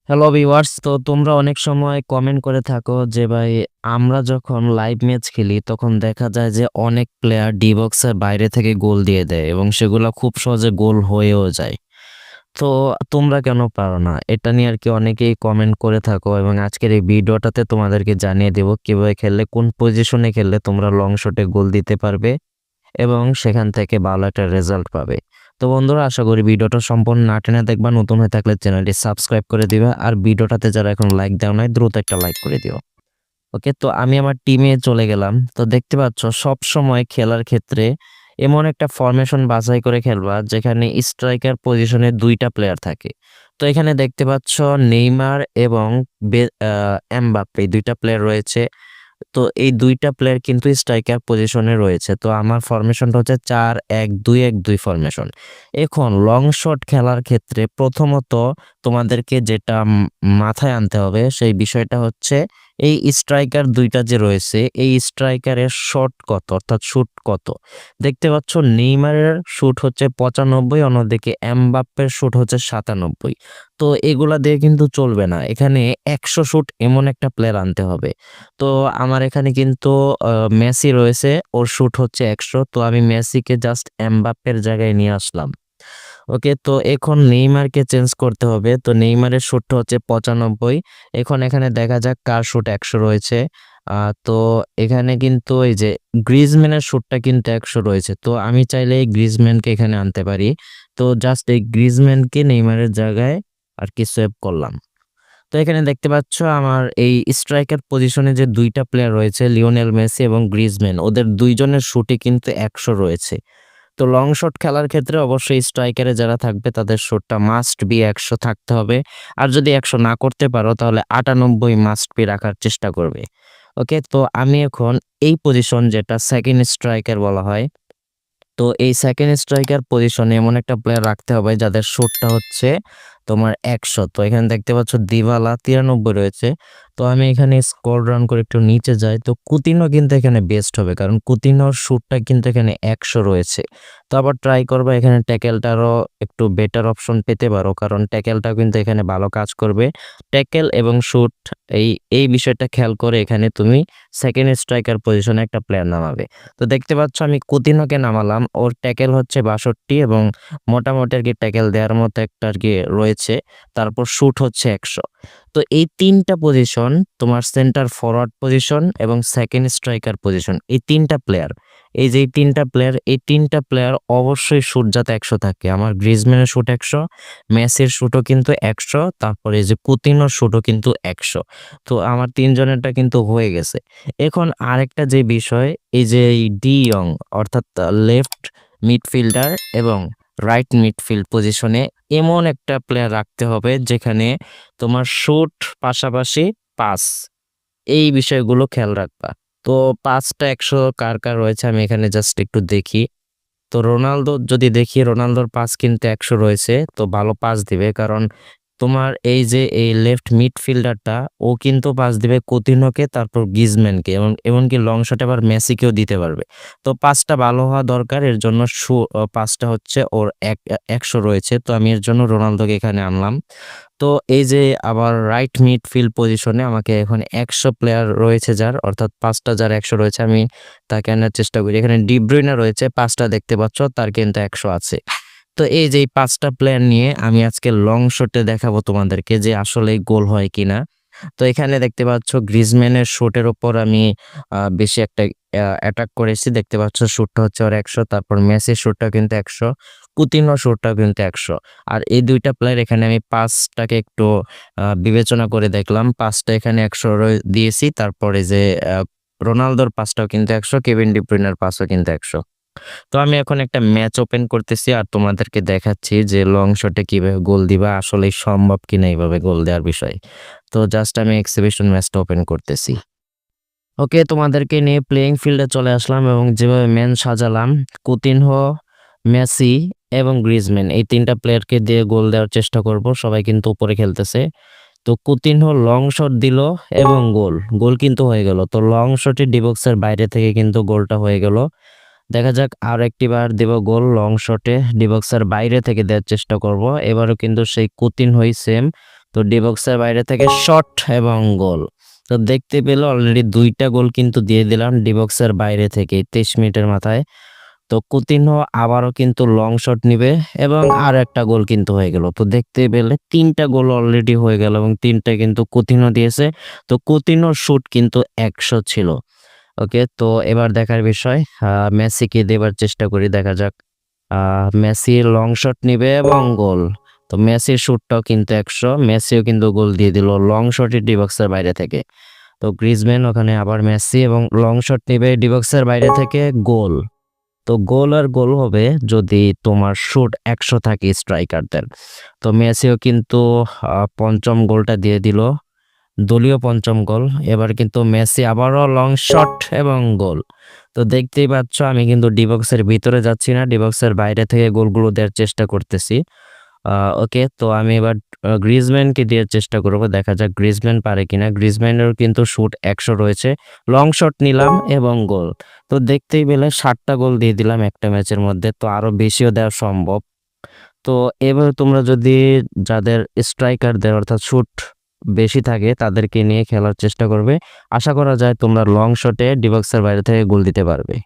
Hello viewers, তো তোমরা অনেক সময় কমেন্ট করে থাকো যে ভাই আমরা যখন লাইভ ম্যাচ খেলি তখন দেখা যায় যে অনেক প্লেয়ার ডি বক্সের বাইরে থেকে গোল দিয়ে দেয় এবং সেগুলো খুব সহজে গোল হয়েও যায়। তো তোমরা কেন পারো না? এটা নিয়ে আর কি অনেকেই কমেন্ট করে থাকো এবং আজকের এই ভিডিওটাতে তোমাদেরকে জানিয়ে দেব কিভাবে খেললে, কোন পজিশনে খেললে তোমরা লং শটে গোল দিতে পারবে এবং সেখান থেকে ভালো একটা রেজাল্ট পাবে। তো বন্ধুরা, আশা করি ভিডিওটা সম্পূর্ণ না টেনে দেখবা। নতুন হয়ে থাকলে চ্যানেলটি সাবস্ক্রাইব করে দিবা আর ভিডিওটাতে যারা এখন লাইক দাও নাই দ্রুত একটা লাইক করে দিও। ওকে, তো আমি আমার টিমে চলে গেলাম। তো দেখতে পাচ্ছ সব সময় খেলার ক্ষেত্রে এমন একটা ফরমেশন বাছাই করে খেলবা যেখানে স্ট্রাইকার পজিশনে দুইটা প্লেয়ার থাকে। তো এখানে দেখতে পাচ্ছ নেইমার এবং এমবাপ্পে দুইটা প্লেয়ার রয়েছে। তো এই দুইটা প্লেয়ার কিন্তু স্ট্রাইকার পজিশনে রয়েছে। তো আমার ফরমেশনটা হচ্ছে ৪-১-২-১-২ ফরমেশন। এখন লং শট খেলার ক্ষেত্রে প্রথমত তোমাদেরকে যেটা মাথায় আনতে হবে সেই বিষয়টা হচ্ছে এই স্ট্রাইকার দুইটা যে রয়েছে এই স্ট্রাইকারের শট কত, অর্থাৎ শুট কত। দেখতে পাচ্ছ নেইমারের শুট হচ্ছে ৯৫, অন্যদিকে এমবাপ্পের শুট হচ্ছে ৯৭। তো এগুলা দিয়ে কিন্তু চলবে না, এখানে ১০০ শুট এমন একটা প্লেয়ার আনতে হবে। তো আমার এখানে কিন্তু মেসি রয়েছে, ওর শুট হচ্ছে ১০০। তো আমি মেসিকে জাস্ট এমবাপ্পের জায়গায় নিয়ে আসলাম। ওকে, তো এখন নেইমারকে চেঞ্জ করতে হবে। তো নেইমারের শুটটা হচ্ছে ৯৫। এখন এখানে দেখা যাক কার শুট ১০০ রয়েছে। তো এখানে কিন্তু এই যে গ্রিজম্যানের শুটটা কিন্তু ১০০ রয়েছে। তো আমি চাইলে এই গ্রিজম্যানকে এখানে আনতে পারি। তো জাস্ট এই গ্রিজম্যানকে নেইমারের জায়গায় আর কি সোয়াপ করলাম। তো এখানে দেখতে পাচ্ছ আমার এই স্ট্রাইকার পজিশনে যে দুইটা প্লেয়ার রয়েছে লিওনেল মেসি এবং গ্রিজম্যান, ওদের দুইজনের শুটে কিন্তু ১০০ রয়েছে। তো লং শট খেলার ক্ষেত্রে অবশ্যই স্ট্রাইকারে যারা থাকবে তাদের শটটা মাস্ট বি ১০০ থাকতে হবে। আর যদি ১০০ না করতে পারো তাহলে ৯৮ মাস্ট বি রাখার চেষ্টা করবে। ওকে, তো আমি এখন এই পজিশন যেটা সেকেন্ড স্ট্রাইকার বলা হয়, তো এই সেকেন্ড স্ট্রাইকার পজিশনে এমন একটা প্লেয়ার রাখতে হবে যাদের শুটটা হচ্ছে তোমার ১০০। তো এখানে দেখতে পাচ্ছ দিবালা ৯৩ রয়েছে। তো আমি এখানে স্ক্রল ডাউন করে একটু নিচে যাই। তো কুতিনো কিন্তু এখানে বেস্ট হবে, কারণ কুতিনোর শুটটা কিন্তু এখানে ১০০ রয়েছে। তো আবার ট্রাই করবা এখানে ট্যাকেলটারও একটু বেটার অপশন পেতে পারো, কারণ ট্যাকেলটাও কিন্তু এখানে ভালো কাজ করবে। ট্যাকেল এবং শুট এই বিষয়টা খেয়াল করে এখানে তুমি সেকেন্ড স্ট্রাইকার পজিশনে একটা প্লেয়ার নামাবে। তো দেখতে পাচ্ছ আমি কুতিনোকে নামালাম, ওর ট্যাকেল হচ্ছে ৬২ এবং মোটামুটি আর কি ট্যাকেল দেওয়ার মতো একটা আর কি রয়েছে। তারপর শুট হচ্ছে ১০০। তো এই ৩টা পজিশন, তোমার সেন্টার ফরওয়ার্ড পজিশন এবং সেকেন্ড স্ট্রাইকার পজিশন, এই ৩টা প্লেয়ার, এই যে ৩টা প্লেয়ার, এই ৩টা প্লেয়ার অবশ্যই শুট যাতে ১০০ থাকে। আমার গ্রিজম্যানের শুট ১০০, মেসির শুটও কিন্তু ১০০, তারপরে এই যে কুতিনোর শুটও কিন্তু ১০০। তো আমার ৩ জনেরটা কিন্তু হয়ে গেছে। এখন আরেকটা যে বিষয়, এই যে এই ডি ইয়ং অর্থাৎ লেফট মিডফিল্ডার এবং রাইট মিডফিল্ড পজিশনে এমন একটা প্লেয়ার রাখতে হবে যেখানে তোমার শুট পাশাপাশি পাস, এই বিষয়গুলো খেয়াল রাখবা। তো পাসটা ১০০ কার কার রয়েছে আমি এখানে জাস্ট একটু দেখি। তো রোনালদো যদি দেখি, রোনালদোর পাস কিন্তু ১০০ রয়েছে। তো ভালো পাস দিবে, কারণ তোমার এই যে এই লেফট মিডফিল্ডারটা ও কিন্তু পাস দিবে কুতিনোকে, তারপর গ্রিজম্যানকে এবং এমনকি লং শটে আবার মেসিকেও দিতে পারবে। তো পাসটা ভালো হওয়া দরকার, এর জন্য পাসটা হচ্ছে ওর ১০০ রয়েছে। তো আমি এর জন্য রোনালদোকে এখানে আনলাম। তো এই যে আবার রাইট মিডফিল্ড পজিশনে আমাকে এখন ১০০ প্লেয়ার রয়েছে যার, অর্থাৎ ৫টা যার ১০০ রয়েছে, আমি তাকে আনার চেষ্টা করি। এখানে ডি ব্রুইনে রয়েছে, ৫টা দেখতে পাচ্ছ, তার কিন্তু ১০০ আছে। তো এই যে এই ৫টা প্লেয়ার নিয়ে আমি আজকে লং শটে দেখাবো তোমাদেরকে যে আসলেই গোল হয় কিনা। তো এখানে দেখতে পাচ্ছ গ্রিজম্যানের শুটের উপর আমি বেশি একটা অ্যাটাক করেছি। দেখতে পাচ্ছ শুটটা হচ্ছে ওর ১০০, তারপর মেসির শুটটাও কিন্তু ১০০, কুতিনোর শুটটাও কিন্তু ১০০। আর এই ২টা প্লেয়ার এখানে আমি পাসটাকে একটু বিবেচনা করে দেখলাম। পাসটা এখানে ১০০ দিয়েছি। তারপরে যে রোনালদোর পাসটাও কিন্তু ১০০, কেভিন ডি ব্রুইনের পাসও কিন্তু ১০০। তো আমি এখন একটা ম্যাচ ওপেন করতেছি আর তোমাদেরকে দেখাচ্ছি যে লং শটে কিভাবে গোল দিবা, আসলেই সম্ভব কিনা এইভাবে গোল দেওয়ার বিষয়। তো জাস্ট আমি এক্সিবিশন ম্যাচটা ওপেন করতেছি। ওকে, তোমাদেরকে নিয়ে প্লেয়িং ফিল্ডে চলে আসলাম এবং যেভাবে ম্যান সাজালাম, কুতিনহো, মেসি এবং গ্রিজম্যান, এই ৩টা প্লেয়ারকে দিয়ে গোল দেওয়ার চেষ্টা করব। সবাই কিন্তু উপরে খেলতেছে। তো কুতিনহো লং শট দিল এবং গোল কিন্তু হয়ে গেল। তো লং শটে ডি বক্সের বাইরে থেকে কিন্তু গোলটা হয়ে গেল। দেখা যাক আর একটিবার দেব গোল লং শটে, ডি বক্সের বাইরে থেকে দেওয়ার চেষ্টা করব। এবারও কিন্তু সেই কুতিনহোই সেম। তো ডিবক্সের বাইরে থেকে শট এবং গোল। তো দেখতে পেলে অলরেডি 2টা গোল কিন্তু দিয়ে দিলাম ডিবক্সের বাইরে থেকে 23 মিনিটের মাথায়। তো কুতিনহো আবারও কিন্তু লং শট নিবে এবং আর একটা গোল কিন্তু হয়ে গেল। তো দেখতে পেলে 3টা গোল অলরেডি হয়ে গেল এবং 3টা কিন্তু কুতিনহো দিয়েছে। তো কুতিনহোর শুট কিন্তু 100 ছিল। ওকে, তো এবার দেখার বিষয় মেসিকে দেবার চেষ্টা করি, দেখা যাক। মেসি লং শট নিবে এবং গোল। তো মেসির শুটটাও কিন্তু 100, মেসিও কিন্তু গোল দিয়ে দিল লং শটে ডিবক্সের বাইরে থেকে। তো গ্রিজম্যান ওখানে আবার মেসি এবং লং শট নিবে ডিবক্সের বাইরে থেকে, গোল। তো গোল আর গোল হবে যদি তোমার শুট 100 থাকে স্ট্রাইকারদের। তো মেসিও কিন্তু 5ম গোলটা দিয়ে দিল, দলীয় 5ম গোল। এবার কিন্তু মেসি আবারও লং শট এবং গোল। তো দেখতেই পাচ্ছ আমি কিন্তু ডিবক্সের ভিতরে যাচ্ছি না, ডিবক্সের বাইরে থেকে গোলগুলো দেওয়ার চেষ্টা করতেছি। ওকে, তো আমি এবার গ্রিজম্যানকে দেওয়ার চেষ্টা করব, দেখা যাক গ্রিজম্যান পারে কিনা। গ্রিজম্যানেরও কিন্তু শুট 100 রয়েছে, লং শট নিলাম এবং গোল। তো দেখতেই পেলে 7টা গোল দিয়ে দিলাম একটা ম্যাচের মধ্যে, তো আরও বেশিও দেওয়া সম্ভব। তো এবার তোমরা যদি যাদের স্ট্রাইকারদের অর্থাৎ শুট বেশি থাকে তাদেরকে নিয়ে খেলার চেষ্টা করবে, আশা করা যায় তোমরা লং শটে ডিবক্সের বাইরে থেকে গোল দিতে পারবে।